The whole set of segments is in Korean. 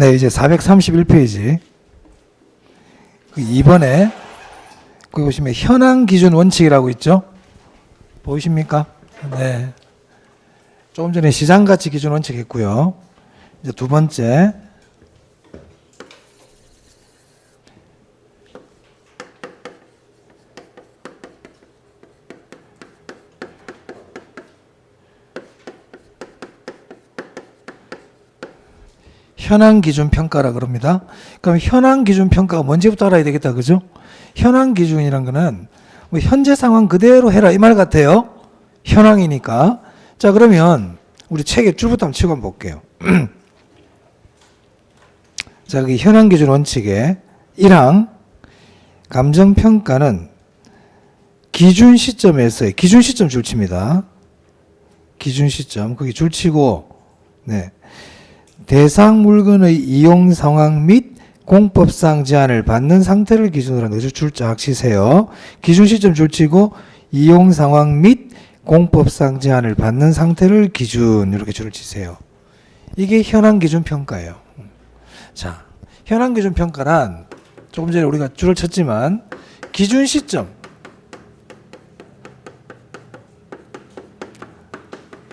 네, 이제 431페이지. 2번에 거기 보시면 현황 기준 원칙이라고 있죠? 보이십니까? 네. 조금 전에 시장 가치 기준 원칙 했고요. 이제 두 번째. 현황 기준 평가라 그럽니다. 그럼 현황 기준 평가가 뭔지부터 알아야 되겠다. 그죠? 현황 기준이란 거는 뭐 현재 상황 그대로 해라 이 말 같아요. 현황이니까. 자, 그러면 우리 책에 줄부터 한번 치고 한번 볼게요. 자, 그 현황 기준 원칙에 1항 감정 평가는 기준 시점에서의 기준 시점 줄칩니다. 기준 시점 거기 줄치고 네. 대상 물건의 이용 상황 및 공법상 제한을 받는 상태를 기준으로 하는 거죠. 줄짝 치세요. 기준 시점 줄치고 이용 상황 및 공법상 제한을 받는 상태를 기준 이렇게 줄을 치세요. 이게 현황 기준 평가예요. 자, 현황 기준 평가란 조금 전에 우리가 줄을 쳤지만 기준 시점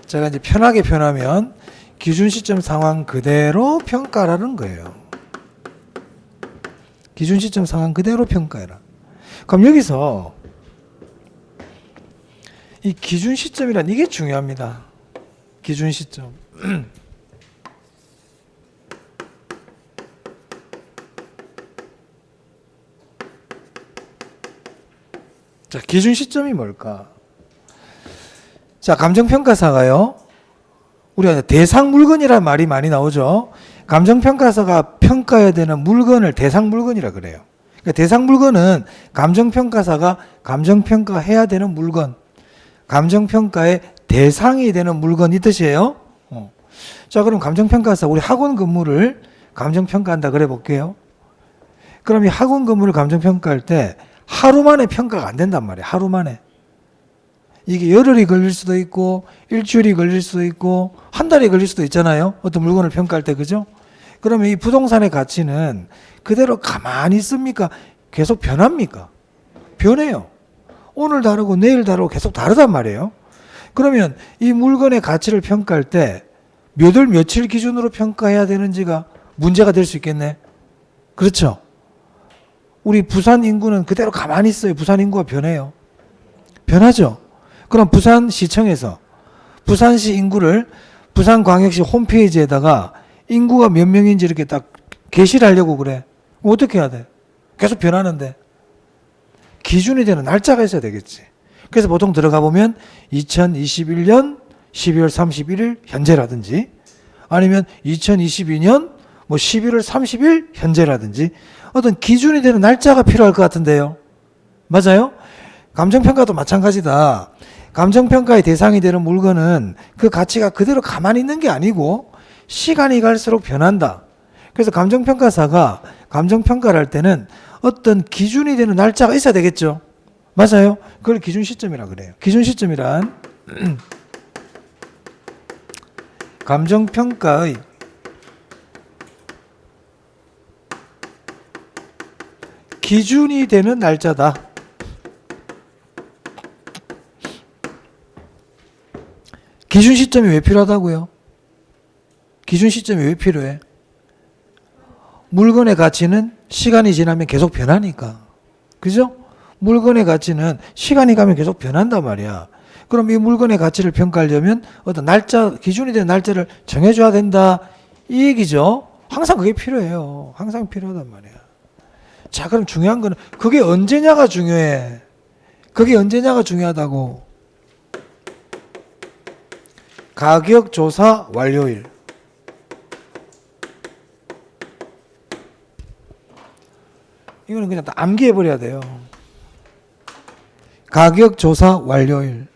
제가 이제 편하게 표현하면 기준 시점 상황 그대로 평가라는 거예요. 기준 시점 상황 그대로 평가해라. 그럼 여기서 이 기준 시점이란 이게 중요합니다. 기준 시점. 자, 기준 시점이 뭘까? 자, 감정평가사가요. 우리가 대상 물건이라는 말이 많이 나오죠. 감정평가사가 평가해야 되는 물건을 대상 물건이라 그래요. 그러니까 대상 물건은 감정평가사가 감정평가해야 되는 물건, 감정평가의 대상이 되는 물건 이 뜻이에요. 자, 그럼 감정평가사 우리 학원 근무를 감정평가한다 그래 볼게요. 그럼 이 학원 근무를 감정평가할 때 하루 만에 평가가 안 된단 말이에요. 하루 만에. 이게 열흘이 걸릴 수도 있고 일주일이 걸릴 수도 있고 한 달이 걸릴 수도 있잖아요. 어떤 물건을 평가할 때. 그죠? 그러면 이 부동산의 가치는 그대로 가만히 있습니까? 계속 변합니까? 변해요. 오늘 다르고 내일 다르고 계속 다르단 말이에요. 그러면 이 물건의 가치를 평가할 때 몇 월 며칠 기준으로 평가해야 되는지가 문제가 될 수 있겠네. 그렇죠? 우리 부산 인구는 그대로 가만히 있어요. 부산 인구가 변해요. 변하죠? 그럼 부산시청에서 부산시 인구를 부산광역시 홈페이지에다가 인구가 몇 명인지 이렇게 딱 게시를 하려고 그래. 어떻게 해야 돼? 계속 변하는데. 기준이 되는 날짜가 있어야 되겠지. 그래서 보통 들어가 보면 2021년 12월 31일 현재라든지 아니면 2022년 뭐 11월 30일 현재라든지 어떤 기준이 되는 날짜가 필요할 것 같은데요. 맞아요? 감정평가도 마찬가지다. 감정평가의 대상이 되는 물건은 그 가치가 그대로 가만히 있는 게 아니고 시간이 갈수록 변한다. 그래서 감정평가사가 감정평가를 할 때는 어떤 기준이 되는 날짜가 있어야 되겠죠. 맞아요? 그걸 기준 시점이라 그래요. 기준 시점이란 감정평가의 기준이 되는 날짜다. 기준 시점이 왜 필요하다고요? 기준 시점이 왜 필요해? 물건의 가치는 시간이 지나면 계속 변하니까. 그죠? 물건의 가치는 시간이 가면 계속 변한단 말이야. 그럼 이 물건의 가치를 평가하려면 어떤 날짜, 기준이 되는 날짜를 정해줘야 된다. 이 얘기죠. 항상 그게 필요해요. 항상 필요하단 말이야. 자, 그럼 중요한 거는 그게 언제냐가 중요해. 그게 언제냐가 중요하다고. 가격 조사 완료일. 이거는 그냥 다 암기해 버려야 돼요. 가격 조사 완료일.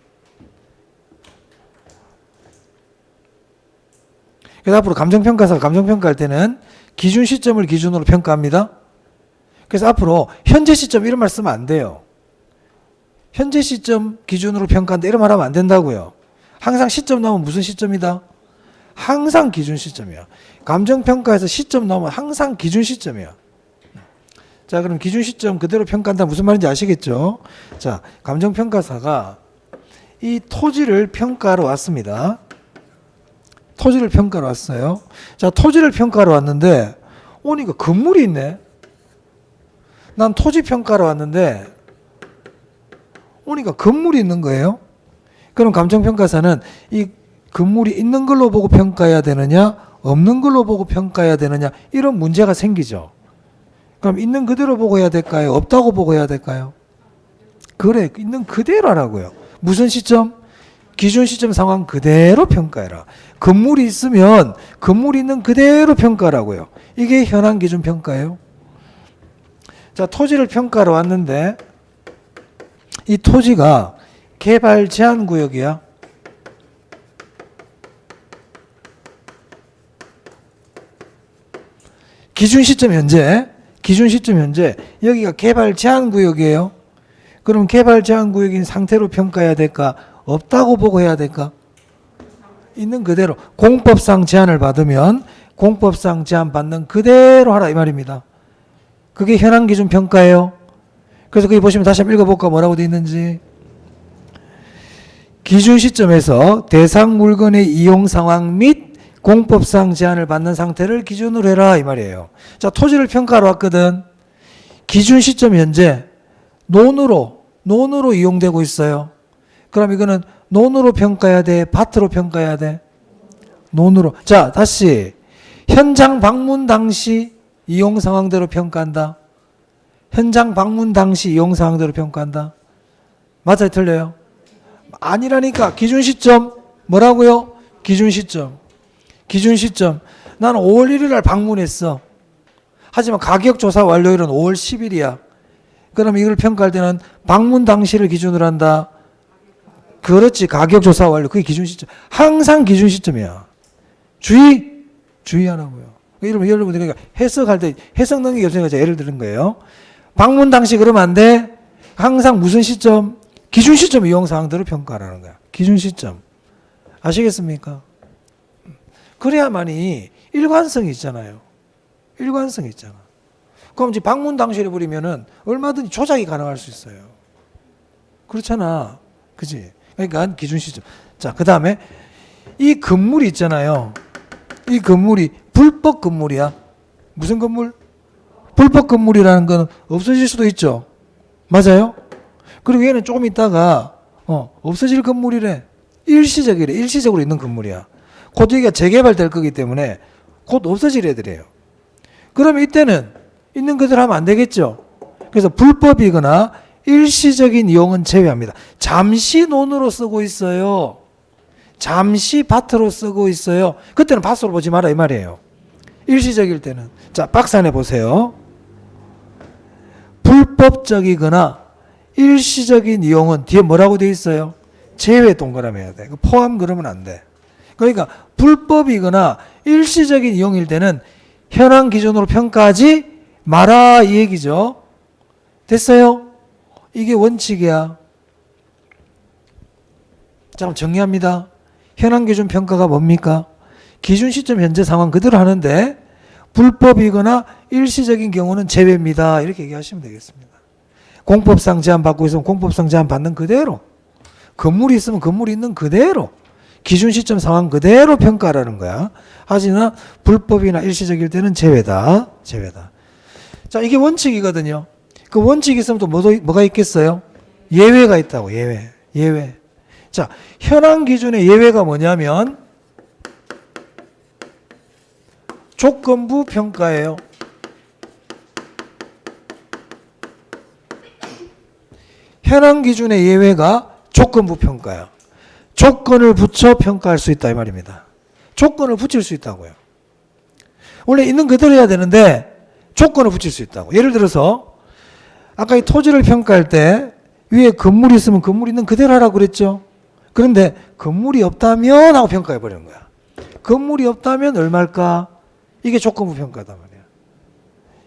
그래서 앞으로 감정평가사가 감정평가할 때는 기준 시점을 기준으로 평가합니다. 그래서 앞으로 현재 시점 이런 말 쓰면 안 돼요. 현재 시점 기준으로 평가한다 이런 말 하면 안 된다고요. 항상 시점 나오면 무슨 시점이다? 항상 기준 시점이야. 감정평가에서 시점 나오면 항상 기준 시점이야. 자, 그럼 기준 시점 그대로 평가한다 무슨 말인지 아시겠죠? 자, 감정평가사가 이 토지를 평가하러 왔습니다. 토지를 평가하러 왔어요. 자, 토지를 평가하러 왔는데 오니까 건물이 있네. 난 토지 평가하러 왔는데 오니까 건물이 있는 거예요. 그럼 감정평가사는 이 건물이 있는 걸로 보고 평가해야 되느냐 없는 걸로 보고 평가해야 되느냐 이런 문제가 생기죠. 그럼 있는 그대로 보고 해야 될까요? 없다고 보고 해야 될까요? 그래, 있는 그대로 하라고요. 무슨 시점? 기준 시점 상황 그대로 평가해라. 건물이 있으면 건물이 있는 그대로 평가하라고요. 이게 현황 기준 평가예요. 자, 토지를 평가하러 왔는데 이 토지가 개발 제한 구역이야. 기준 시점 현재 여기가 개발 제한 구역이에요. 그럼 개발 제한 구역인 상태로 평가해야 될까? 없다고 보고 해야 될까? 있는 그대로. 공법상 제한을 받으면 공법상 제한 받는 그대로 하라 이 말입니다. 그게 현황 기준 평가예요. 그래서 거기 보시면 다시 한번 읽어볼까 뭐라고 되어 있는지. 기준 시점에서 대상 물건의 이용 상황 및 공법상 제한을 받는 상태를 기준으로 해라 이 말이에요. 자, 토지를 평가하러 왔거든. 기준 시점 현재 논으로 이용되고 있어요. 그럼 이거는 논으로 평가해야 돼? 밭으로 평가해야 돼? 논으로. 자, 다시 현장 방문 당시 이용 상황대로 평가한다. 현장 방문 당시 이용 상황대로 평가한다. 맞아요? 틀려요? 아니라니까. 기준 시점 뭐라고요? 기준 시점. 나는 5월 1일 날 방문했어. 하지만 가격 조사 완료일은 5월 10일이야. 그럼 이걸 평가할 때는 방문 당시를 기준으로 한다. 그렇지. 가격 조사 완료. 그게 기준 시점. 항상 기준 시점이야. 주의하라고요. 여러분들이 해석할 때 해석 능력이 없으니까 제가 예를 드는 거예요. 방문 당시 그러면 안 돼. 항상 무슨 시점? 기준 시점 이용 사항들을 평가하라는 거야. 기준 시점. 아시겠습니까? 그래야만이 일관성이 있잖아요. 일관성이 있잖아. 그럼 이제 방문 당시를 버리면은 얼마든지 조작이 가능할 수 있어요. 그렇잖아. 그지? 그러니까 기준 시점. 자, 그 다음에 이 건물이 있잖아요. 이 건물이 불법 건물이야. 무슨 건물? 불법 건물이라는 건 없어질 수도 있죠. 맞아요? 그리고 얘는 조금 있다가 없어질 건물이래. 일시적이래. 일시적으로 있는 건물이야. 곧 여기가 재개발될 거기 때문에 곧 없어질 애들이에요. 그러면 이때는 있는 그대로 하면 안 되겠죠. 그래서 불법이거나 일시적인 이용은 제외합니다. 잠시 논으로 쓰고 있어요. 잠시 밭으로 쓰고 있어요. 그때는 밭으로 보지 마라 이 말이에요. 일시적일 때는. 자, 박스 안에 보세요. 불법적이거나 일시적인 이용은 뒤에 뭐라고 되어 있어요? 제외 동그라미 해야 돼. 포함 그러면 안 돼. 그러니까 불법이거나 일시적인 이용일 때는 현황 기준으로 평가하지 마라 이 얘기죠. 됐어요? 이게 원칙이야. 자, 그럼 정리합니다. 현황 기준 평가가 뭡니까? 기준 시점 현재 상황 그대로 하는데 불법이거나 일시적인 경우는 제외입니다. 이렇게 얘기하시면 되겠습니다. 공법상 제한 받고 있으면 공법상 제한 받는 그대로, 건물이 있으면 건물이 있는 그대로, 기준 시점 상황 그대로 평가하라는 거야. 하지만 불법이나 일시적일 때는 제외다. 자, 이게 원칙이거든요. 그 원칙이 있으면 또 뭐가 있겠어요? 예외가 있다고. 예외. 자, 현황 기준의 예외가 뭐냐면 조건부 평가예요. 현황 기준의 예외가 조건부 평가야. 조건을 붙여 평가할 수 있다 이 말입니다. 조건을 붙일 수 있다고요. 원래 있는 그대로 해야 되는데 조건을 붙일 수 있다고. 예를 들어서 아까 이 토지를 평가할 때 위에 건물이 있으면 건물 있는 그대로 하라고 그랬죠. 그런데 건물이 없다면 하고 평가해 버리는 거야. 건물이 없다면 얼마일까? 이게 조건부 평가단 말이야.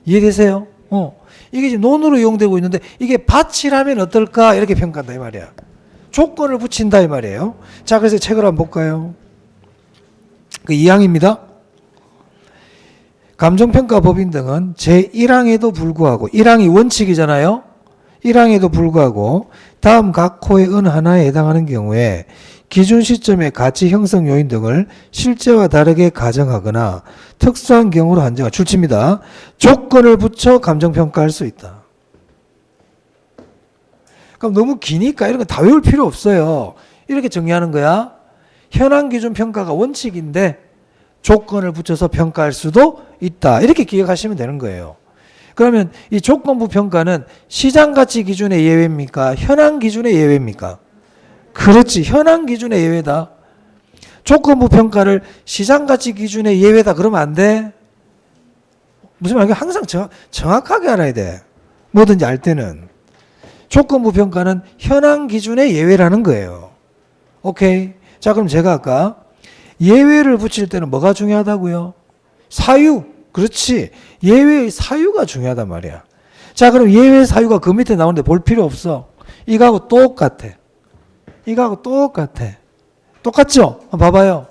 이해되세요? 이게 지금 논으로 이용되고 있는데 이게 밭이라면 어떨까? 이렇게 평가한다 이 말이야. 조건을 붙인다 이 말이에요. 자, 그래서 책을 한번 볼까요? 그 2항입니다. 감정평가법인 등은 제1항에도 불구하고 1항이 원칙이잖아요. 1항에도 불구하고 다음 각 호의 어느 하나에 해당하는 경우에 기준 시점의 가치 형성 요인 등을 실제와 다르게 가정하거나 특수한 경우로 한정한 출치입니다. 조건을 붙여 감정평가할 수 있다. 그럼 너무 기니까 이런 거 다 외울 필요 없어요. 이렇게 정리하는 거야. 현황 기준 평가가 원칙인데 조건을 붙여서 평가할 수도 있다. 이렇게 기억하시면 되는 거예요. 그러면 이 조건부 평가는 시장가치 기준의 예외입니까? 현황 기준의 예외입니까? 그렇지. 현황 기준의 예외다. 조건부 평가를 시장가치 기준의 예외다 그러면 안 돼. 무슨 말이야? 항상 정확하게 알아야 돼. 뭐든지 알 때는. 조건부 평가는 현황 기준의 예외라는 거예요. 오케이. 자, 그럼 제가 아까 예외를 붙일 때는 뭐가 중요하다고요? 사유. 그렇지. 예외의 사유가 중요하단 말이야. 자, 그럼 예외 사유가 그 밑에 나오는데 볼 필요 없어. 이거하고 똑같아. 이거하고 똑같아. 똑같죠? 한번 봐봐요.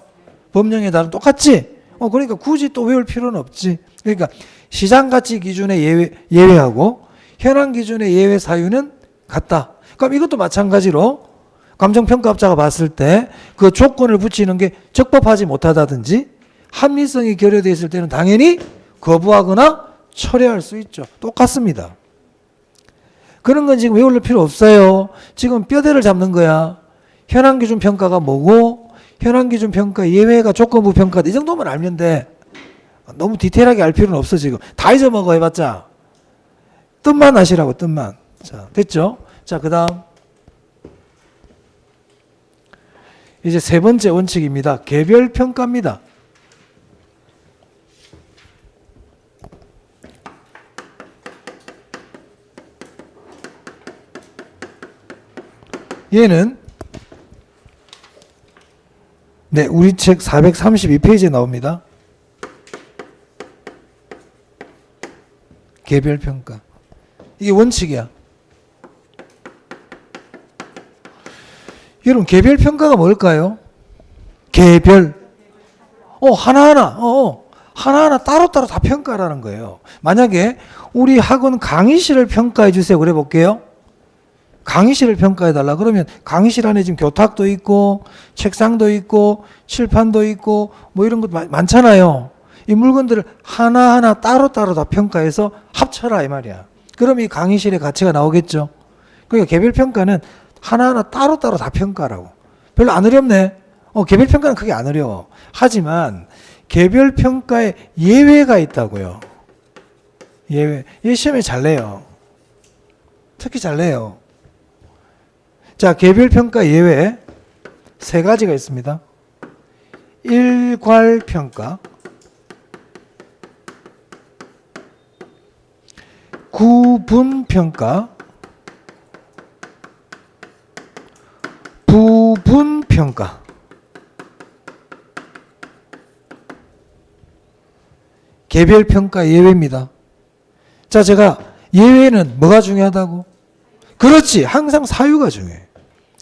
법령에 따른 똑같지? 그러니까 굳이 또 외울 필요는 없지. 그러니까 시장가치 기준의 예외하고 현황 기준의 예외 사유는 같다. 그럼 이것도 마찬가지로 감정평가업자가 봤을 때 그 조건을 붙이는 게 적법하지 못하다든지 합리성이 결여되어 있을 때는 당연히 거부하거나 철회할 수 있죠. 똑같습니다. 그런 건 지금 외울 필요 없어요. 지금 뼈대를 잡는 거야. 현황기준 평가가 뭐고 현황기준 평가 예외가 조건부 평가다. 이 정도만 알면 돼. 너무 디테일하게 알 필요는 없어. 지금 다 잊어먹어 해봤자. 뜻만 아시라고. 뜻만. 자, 됐죠? 자, 그 다음 이제 세 번째 원칙입니다. 개별평가입니다. 얘는 네, 우리 책 432페이지에 나옵니다. 개별평가. 이게 원칙이야. 여러분, 개별평가가 뭘까요? 개별. 하나하나 따로따로 다 평가라는 거예요. 만약에 우리 학원 강의실을 평가해 주세요. 그래 볼게요. 강의실을 평가해달라. 그러면 강의실 안에 지금 교탁도 있고, 책상도 있고, 칠판도 있고, 뭐 이런 것 많잖아요. 이 물건들을 하나하나 따로따로 다 평가해서 합쳐라. 이 말이야. 그럼 이 강의실의 가치가 나오겠죠. 그러니까 개별평가는 하나하나 따로따로 다 평가라고. 별로 안 어렵네. 개별평가는 크게 안 어려워. 하지만 개별평가에 예외가 있다고요. 예외. 얘 시험에 잘 내요. 특히 잘 내요. 자, 개별평가 예외 세 가지가 있습니다. 일괄평가, 구분평가, 부분평가. 개별평가 예외입니다. 자, 제가 예외는 뭐가 중요하다고? 그렇지. 항상 사유가 중요해.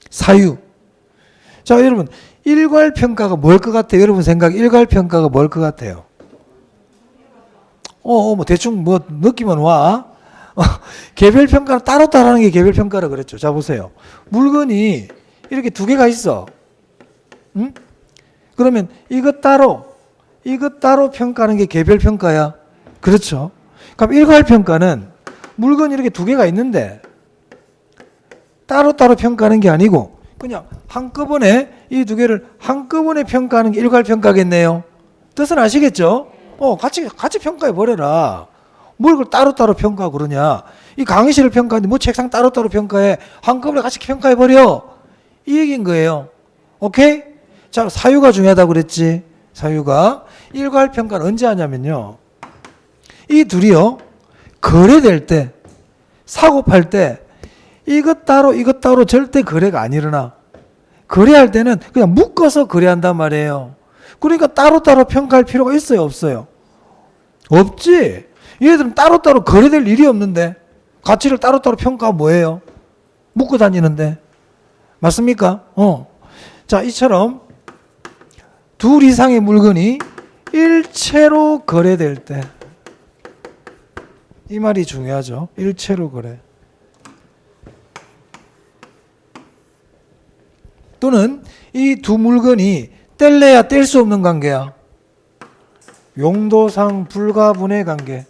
사유. 자, 여러분, 일괄평가가 뭘 것 같아요? 여러분 생각 일괄평가가 뭘 것 같아요? 뭐 대충 뭐 느낌은 와. 개별평가는 따로따로 하는 게 개별평가라 그랬죠. 자, 보세요. 물건이 이렇게 두 개가 있어. 응? 그러면 이것 따로 평가하는 게 개별평가야. 그렇죠. 그럼 일괄평가는 물건이 이렇게 두 개가 있는데 따로따로 평가하는 게 아니고 그냥 한꺼번에 이 두 개를 한꺼번에 평가하는 게 일괄평가겠네요. 뜻은 아시겠죠? 같이 평가해 버려라. 뭘 그걸 따로따로 평가하고 그러냐. 이 강의실을 평가하는데 뭐 책상 따로따로 평가해. 한꺼번에 같이 평가해 버려. 이 얘기인 거예요. 오케이? 자, 사유가 중요하다고 그랬지. 사유가. 일괄평가는 언제 하냐면요. 이 둘이요. 거래될 때, 사고 팔 때 이것 따로 절대 거래가 안 일어나. 거래할 때는 그냥 묶어서 거래한단 말이에요. 그러니까 따로따로 평가할 필요가 있어요, 없어요? 없지. 얘들은 따로따로 거래될 일이 없는데 가치를 따로따로 평가하면 뭐예요? 묶고 다니는데. 맞습니까? 자, 이처럼 둘 이상의 물건이 일체로 거래될 때, 이 말이 중요하죠. 일체로 거래. 또는 이 두 물건이 뗄래야 뗄 수 없는 관계야. 용도상 불가분의 관계.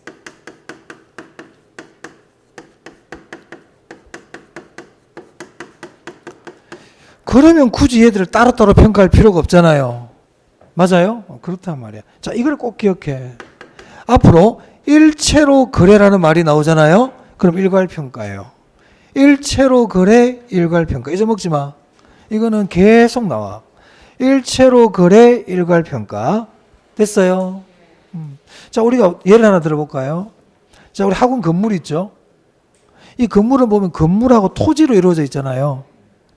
그러면 굳이 얘들을 따로따로 평가할 필요가 없잖아요. 맞아요? 그렇단 말이야. 자, 이걸 꼭 기억해. 앞으로 일체로 거래라는 말이 나오잖아요. 그럼 일괄평가예요. 일체로 거래, 일괄평가. 잊어먹지 마. 이거는 계속 나와. 일체로 거래, 일괄평가. 됐어요? 자, 우리가 예를 하나 들어볼까요? 자, 우리 학원 건물 있죠? 이 건물을 보면 건물하고 토지로 이루어져 있잖아요.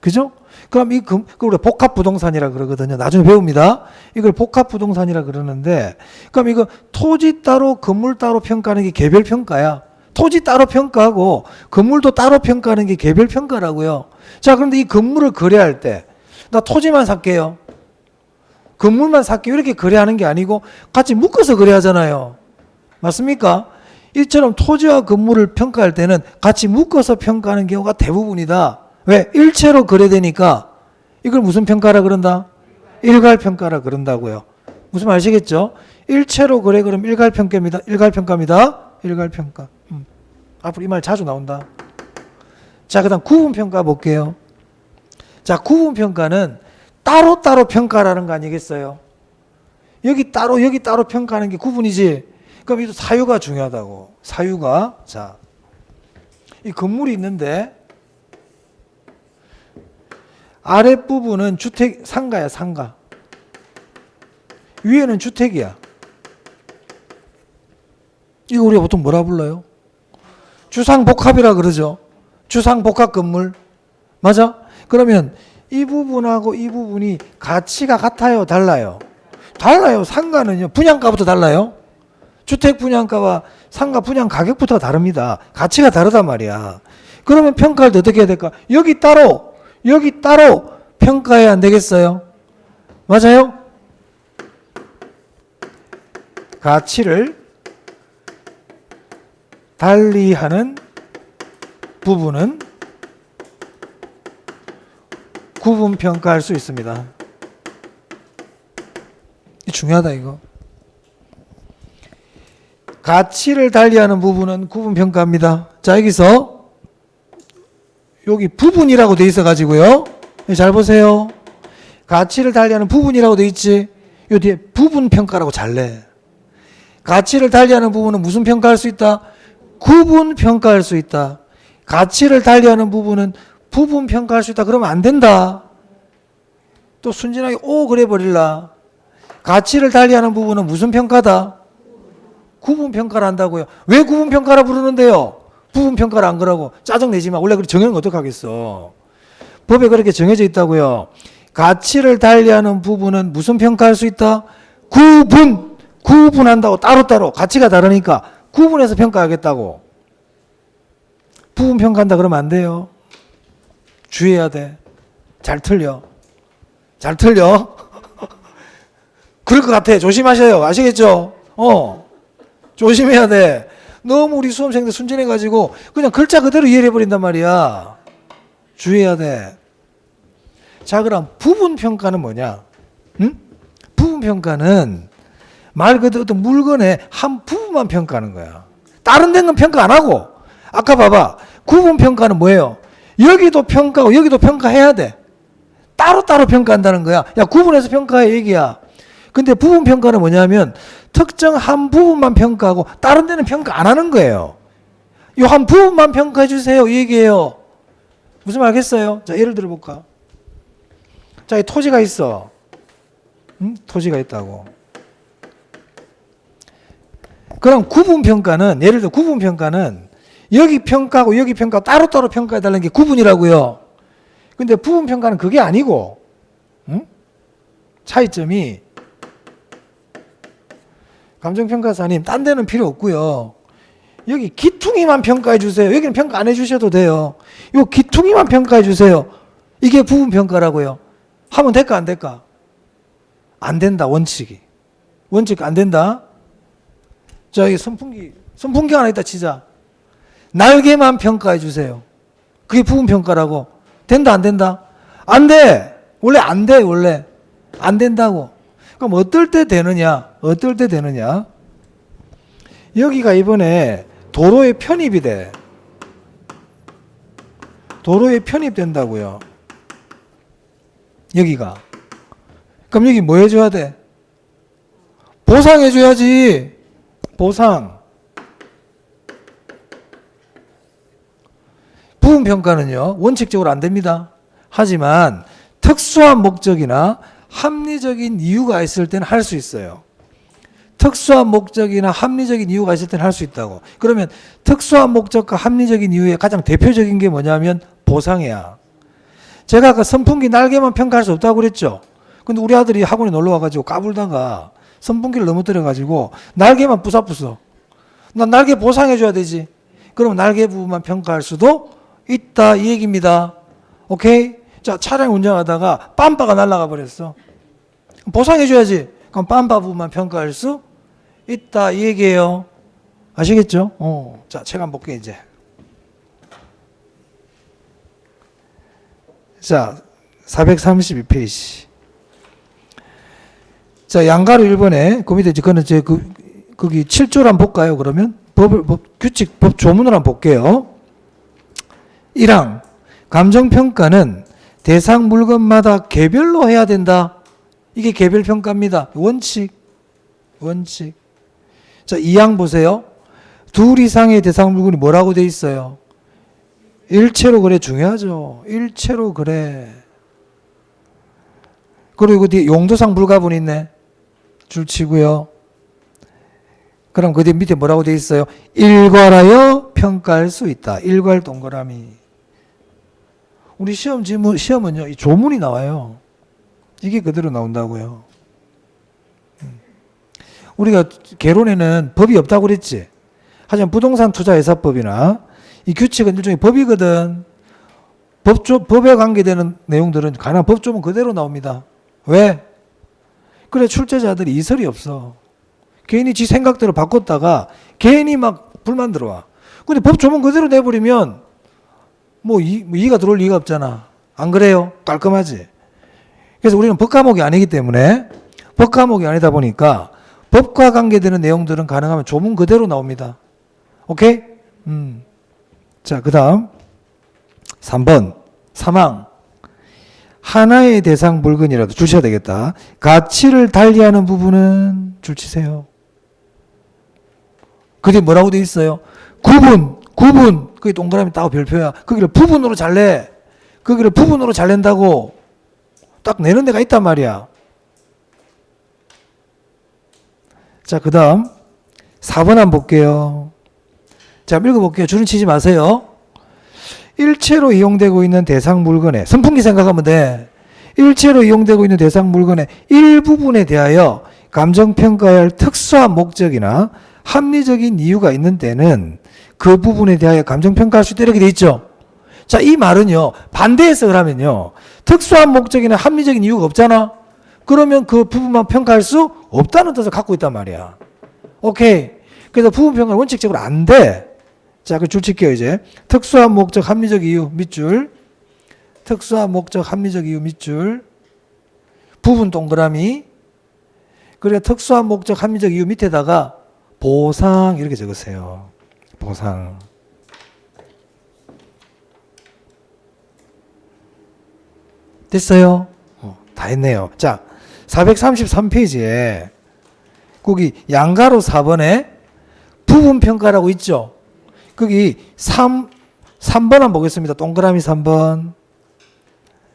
그죠? 그럼 그걸 우리가 복합부동산이라 그러거든요. 나중에 배웁니다. 이걸 복합부동산이라 그러는데, 그럼 이거 토지 따로 건물 따로 평가하는 게 개별평가야. 토지 따로 평가하고 건물도 따로 평가하는 게 개별평가라고요. 자, 그런데 이 건물을 거래할 때 나 토지만 살게요. 건물만 살게요. 이렇게 거래하는 게 아니고 같이 묶어서 거래하잖아요. 맞습니까? 이처럼 토지와 건물을 평가할 때는 같이 묶어서 평가하는 경우가 대부분이다. 왜? 일체로 거래되니까 이걸 무슨 평가라 그런다? 일괄평가라 그런다고요. 무슨 말 아시겠죠? 일체로 거래 그럼 일괄평가입니다. 일괄평가입니다. 일괄평가. 앞으로 이 말 자주 나온다. 자, 그 다음 구분평가 볼게요. 자, 구분평가는 따로따로 평가라는 거 아니겠어요? 여기 따로 평가하는 게 구분이지. 그럼 이 사유가 중요하다고. 사유가. 자, 이 건물이 있는데 아랫부분은 주택, 상가야, 상가. 위에는 주택이야. 이거 우리가 보통 뭐라 불러요? 주상복합이라 그러죠. 주상복합 건물. 맞아? 그러면 이 부분하고 이 부분이 가치가 같아요? 달라요? 달라요. 상가는요. 분양가부터 달라요. 주택 분양가와 상가 분양 가격부터가 다릅니다. 가치가 다르단 말이야. 그러면 평가를 더 어떻게 해야 될까? 여기 따로 평가해야 안 되겠어요? 맞아요? 가치를 달리하는 부분은 구분평가할 수 있습니다. 중요하다 이거. 가치를 달리하는 부분은 구분평가합니다. 자, 여기서 여기 부분이라고 돼 있어 가지고요. 잘 보세요. 가치를 달리하는 부분이라고 돼 있지. 요 뒤에 부분평가라고 잘래. 가치를 달리하는 부분은 무슨 평가할 수 있다? 구분평가할 수 있다. 가치를 달리하는 부분은 부분평가할 수 있다. 그러면 안 된다. 또 순진하게 그래 버릴라. 가치를 달리하는 부분은 무슨 평가다? 구분평가를 한다고요. 왜 구분평가라 부르는데요? 부분평가를 안 그러고 짜증내지 마. 원래 그렇게 정해놓은 거 어떡하겠어. 법에 그렇게 정해져 있다고요. 가치를 달리하는 부분은 무슨 평가할 수 있다? 구분한다고. 따로따로 가치가 다르니까 구분해서 평가하겠다고. 부분평가한다 그러면 안 돼요. 주의해야 돼. 잘 틀려. 그럴 것 같아. 조심하셔요. 아시겠죠? 조심해야 돼. 너무 우리 수험생들 순진해가지고 그냥 글자 그대로 이해를 해버린단 말이야. 주의해야 돼. 자, 그럼 부분평가는 뭐냐? 부분평가는 말 그대로 어떤 물건의 한 부분만 평가하는 거야. 다른 데는 평가 안 하고. 아까 봐봐. 구분평가는 뭐예요? 여기도 평가하고 여기도 평가해야 돼. 따로따로 평가한다는 거야. 야, 구분해서 평가해 얘기야. 근데 부분평가는 뭐냐면 특정 한 부분만 평가하고 다른 데는 평가 안 하는 거예요. 이 한 부분만 평가해 주세요. 이 얘기예요. 무슨 말 알겠어요? 자, 예를 들어볼까? 자, 이 토지가 있어. 토지가 있다고. 그럼 구분평가는, 예를 들어 구분평가는 여기 평가하고 여기 평가하고 따로따로 평가해달라는 게 구분이라고요. 근데 부분평가는 그게 아니고, 차이점이, 감정평가사님, 딴 데는 필요 없고요. 여기 기퉁이만 평가해 주세요. 여기는 평가 안 해주셔도 돼요. 요 기퉁이만 평가해 주세요. 이게 부분평가라고요. 하면 될까 안 될까? 안 된다, 원칙이. 원칙 안 된다. 자, 여기 선풍기 하나 있다 치자. 날개만 평가해 주세요. 그게 부분 평가라고. 된다, 안 된다? 안 돼. 원래 안 돼, 원래. 안 된다고. 그럼 어떨 때 되느냐? 어떨 때 되느냐? 여기가 이번에 도로에 편입이 돼. 도로에 편입된다고요. 여기가. 그럼 여기 뭐 해줘야 돼? 보상해줘야지. 보상. 부분평가는요, 원칙적으로 안 됩니다. 하지만 특수한 목적이나 합리적인 이유가 있을 때는 할 수 있어요. 특수한 목적이나 합리적인 이유가 있을 때는 할 수 있다고. 그러면 특수한 목적과 합리적인 이유의 가장 대표적인 게 뭐냐면 보상이야. 제가 아까 선풍기 날개만 평가할 수 없다고 그랬죠. 근데 우리 아들이 학원에 놀러 와가지고 까불다가 선풍기를 넘어뜨려가지고 날개만 부숴. 난 날개 보상해줘야 되지. 그럼 날개 부분만 평가할 수도 있다, 이 얘기입니다. 오케이? 자, 차량 운전하다가 빰바가 날아가 버렸어. 보상해줘야지. 그럼 빰바 부분만 평가할 수 있다, 이 얘기예요. 아시겠죠? 자, 책 한번 볼게요, 이제. 자, 432페이지. 자, 양가로 1번에, 그 밑에, 그거는 거기 7조를 한번 볼까요, 그러면? 규칙, 법 조문을 한번 볼게요. 1항, 감정평가는 대상 물건마다 개별로 해야 된다. 이게 개별평가입니다. 원칙. 자, 2항 보세요. 둘 이상의 대상 물건이 뭐라고 돼 있어요? 일체로 그래, 중요하죠. 일체로 그래. 그리고 뒤에 용도상 불가분 있네. 줄 치고요. 그럼 그 뒤에 밑에 뭐라고 돼 있어요? 일괄하여 평가할 수 있다. 일괄 동그라미. 우리 시험은요, 이 조문이 나와요. 이게 그대로 나온다고요. 우리가 개론에는 법이 없다고 그랬지. 하지만 부동산 투자회사법이나 이 규칙은 일종의 법이거든. 법에 관계되는 내용들은 가능한 법조문 그대로 나옵니다. 왜? 그래, 출제자들이 이설이 없어. 괜히 지 생각대로 바꿨다가 괜히 막 불만 들어와. 근데 법조문 그대로 내버리면 뭐 이의가 들어올 리가 없잖아. 안 그래요? 깔끔하지? 그래서 우리는 법과목이 아니기 때문에, 법과목이 아니다 보니까 법과 관계되는 내용들은 가능하면 조문 그대로 나옵니다. 오케이? 자, 그 다음 3번 3항, 하나의 대상 물건이라도 주셔야 되겠다. 가치를 달리하는 부분은 줄 치세요. 그게 뭐라고 돼 있어요? 구분. 그게 동그라미 따고 별표야. 거기를 부분으로 잘 내. 거기를 부분으로 잘 낸다고 딱 내는 데가 있단 말이야. 자, 그 다음 4번 한번 볼게요. 자, 읽어볼게요. 줄은 치지 마세요. 일체로 이용되고 있는 대상 물건에, 선풍기 생각하면 돼. 일체로 이용되고 있는 대상 물건의 일부분에 대하여 감정평가해야 할 특수한 목적이나 합리적인 이유가 있는 때는 그 부분에 대하여 감정평가할 수 있다, 이렇게 돼 있죠. 자, 이 말은요, 반대 해석을 하면요, 특수한 목적이나 합리적인 이유가 없잖아. 그러면 그 부분만 평가할 수 없다는 뜻을 갖고 있단 말이야. 오케이. 그래서 부분 평가는 원칙적으로 안 돼. 자, 그 줄 칠게요, 이제. 특수한 목적, 합리적 이유, 밑줄. 특수한 목적, 합리적 이유, 밑줄. 부분 동그라미. 그래, 특수한 목적, 합리적 이유 밑에다가 보상, 이렇게 적으세요. 보상. 됐어요? 다 했네요. 자, 433페이지에 거기 양가로 4번에 부분평가라고 있죠? 거기 3번 한번 보겠습니다. 동그라미 3번.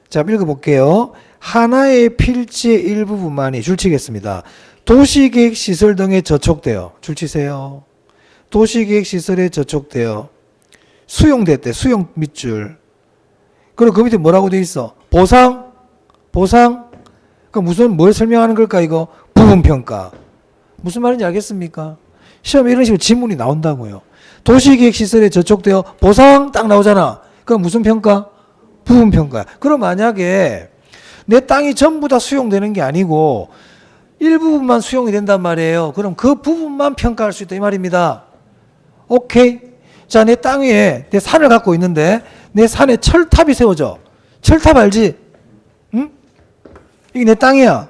자, 읽어볼게요. 하나의 필지의 일부분만이 줄치겠습니다. 도시계획 시설 등에 저촉되어, 줄치세요. 도시계획 시설에 저촉되어 수용됐대. 수용 밑줄. 그리고 그 밑에 뭐라고 돼 있어? 보상? 그 무슨 뭘 설명하는 걸까 이거? 부분평가. 무슨 말인지 알겠습니까? 시험에 이런 식으로 지문이 나온다고요. 도시계획 시설에 저촉되어 보상 딱 나오잖아. 그럼 무슨 평가? 부분평가. 그럼 만약에 내 땅이 전부 다 수용되는 게 아니고 일부분만 수용이 된단 말이에요. 그럼 그 부분만 평가할 수 있다 이 말입니다. 오케이? 자, 내 땅 위에 내 산을 갖고 있는데 내 산에 철탑이 세워져. 철탑 알지? 응? 이게 내 땅이야.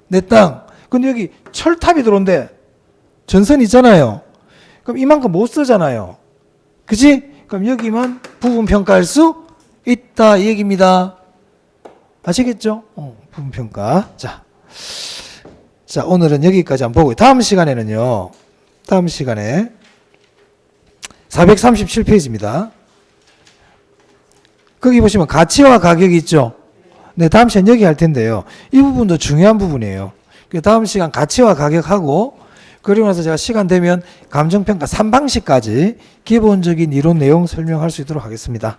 내 땅. 근데 여기 철탑이 들어온대. 전선이 있잖아요. 그럼 이만큼 못 쓰잖아요. 그지? 그럼 여기만 부분 평가할 수 있다 이 얘기입니다. 아시겠죠? 부분 평가. 자, 오늘은 여기까지 한번 보고 다음 시간에는요. 다음 시간에 437페이지입니다. 거기 보시면 가치와 가격이 있죠. 네, 다음 시간 여기 할 텐데요. 이 부분도 중요한 부분이에요. 다음 시간 가치와 가격하고 그리고 나서 제가 시간 되면 감정평가 3방식까지 기본적인 이론 내용 설명할 수 있도록 하겠습니다.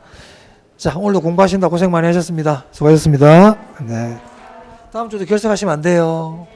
자, 오늘도 공부하신다 고생 많이 하셨습니다. 수고하셨습니다. 네. 다음 주도 결석하시면 안 돼요.